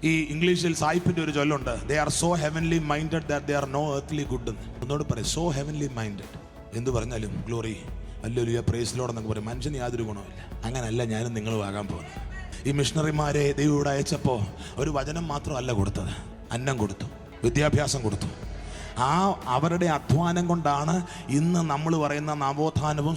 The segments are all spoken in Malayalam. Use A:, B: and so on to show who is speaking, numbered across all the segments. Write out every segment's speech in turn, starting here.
A: ഈ ഇംഗ്ലീഷിൽ സായിപ്പിന്റെ ഒരു ചൊല്ലുണ്ട്, they are so heavenly minded that they are no earth good എന്ന്. ഒന്നോട് പറയും, സോ ഹെവൻലി മൈൻഡഡ്. എന്ത് പറഞ്ഞാലും ഗ്ലോറി ഹല്ലേലൂയ പ്രൈസ് ലോർഡ് എന്നൊക്കെ പറയും. മനുഷ്യന് യാതൊരു ഗുണമില്ല. അങ്ങനല്ല ഞാനും നിങ്ങളും ആകാൻ പോകുന്നത്. ഈ മിഷണറിമാരെ ദൈവം ഇവിടെ അയച്ചപ്പോൾ ഒരു വചനം മാത്രമല്ല കൊടുത്തത്, അന്നം കൊടുത്തു, വിദ്യാഭ്യാസം കൊടുത്തു. അവരുടെ അധ്വാനം കൊണ്ടാണ് ഇന്ന് നമ്മൾ പറയുന്ന നവോത്ഥാനവും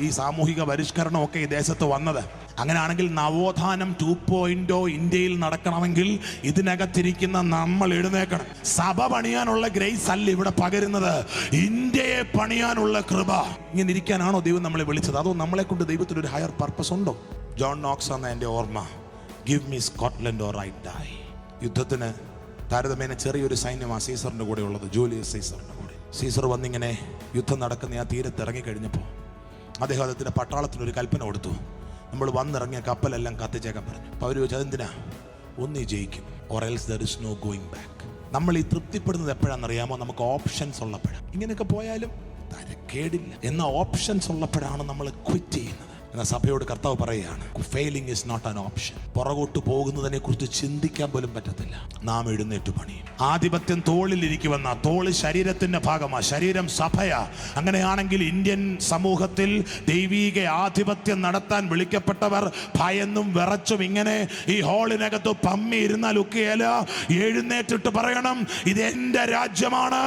A: ഈ സാമൂഹിക പരിഷ്കരണവും ഒക്കെ ഈ ദേശത്ത് വന്നത്. അങ്ങനെയാണെങ്കിൽ നവോത്ഥാനം 2.0 ഇന്ത്യയിൽ നടക്കണമെങ്കിൽ ഇതിനകത്തിരിക്കുന്ന നമ്മൾ എഴുന്നേക്കണം. സഭ പണിയാനുള്ള ഗ്രേസ് അല്ല ഇവിടെ പകരുന്നത്, ഇന്ത്യയെ പണിയാനുള്ള കൃപ. ഇങ്ങനെ ഇരിക്കാനാണോ ദൈവം നമ്മളെ വിളിച്ചത്? അതോ നമ്മളെ കൊണ്ട് ദൈവത്തിന് ഒരു ഹയർ പർപ്പസ് ഉണ്ടോ? ജോൺ നോക്സ് എന്ന എൻ്റെ ഓർമ്മ, give me Scotland or I die. യുദ്ധത്തിന് താരതമ്യേന ചെറിയൊരു സൈന്യമാണ് സീസറിൻ്റെ കൂടെ ഉള്ളത്, ജൂലിയസ് സീസറിൻ്റെ കൂടെ. സീസർ വന്നിങ്ങനെ യുദ്ധം നടക്കുന്ന ആ തീരത്ത് ഇറങ്ങിക്കഴിഞ്ഞപ്പോൾ അദ്ദേഹത്തിൻ്റെ പട്ടാളത്തിനൊരു കൽപ്പന കൊടുത്തു, നമ്മൾ വന്നിറങ്ങിയ കപ്പലെല്ലാം കത്തിച്ചേക്കാൻ പറഞ്ഞു. അപ്പോൾ അവർ ചോദിച്ചു, അതെന്തിനാ? ഒന്നീ ജയിക്കും, or else there is no going back. നമ്മൾ ഈ തൃപ്തിപ്പെടുന്നത് എപ്പോഴാണെന്നറിയാമോ? നമുക്ക് ഓപ്ഷൻസ് ഉള്ളപ്പോഴാണ്. ഇങ്ങനെയൊക്കെ പോയാലും തരക്കേടില്ല എന്ന ഓപ്ഷൻസ് ഉള്ളപ്പോഴാണ് നമ്മൾ ക്വിറ്റ് ചെയ്യുന്നത്. എന്നാൽ സഭയോട് കർത്താവ് പറയുകയാണ്, failing is not an option. പുറകോട്ട് പോകുന്നതിനെ കുറിച്ച് ചിന്തിക്കാൻ പോലും പറ്റത്തില്ല. നാം എഴുന്നേറ്റ് പണിയും. ആധിപത്യം തോളിലിരിക്കുമെന്ന, തോള് ശരീരത്തിന്റെ ഭാഗമാണ്, ശരീരം സഭയാ. അങ്ങനെയാണെങ്കിൽ ഇന്ത്യൻ സമൂഹത്തിൽ ദൈവീക ആധിപത്യം നടത്താൻ വിളിക്കപ്പെട്ടവർ ഭയന്നും വിറച്ചും ഇങ്ങനെ ഈ ഹാളിനകത്ത് പമ്മി ഇരുന്നാൽ ഒക്കെയല്ല, എഴുന്നേറ്റിട്ട് പറയണം, ഇത് എന്റെ രാജ്യമാണ്,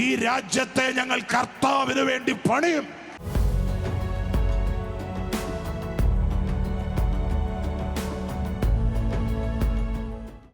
A: ഈ രാജ്യത്തെ ഞങ്ങൾ കർത്താവിന് വേണ്ടി പണിയും.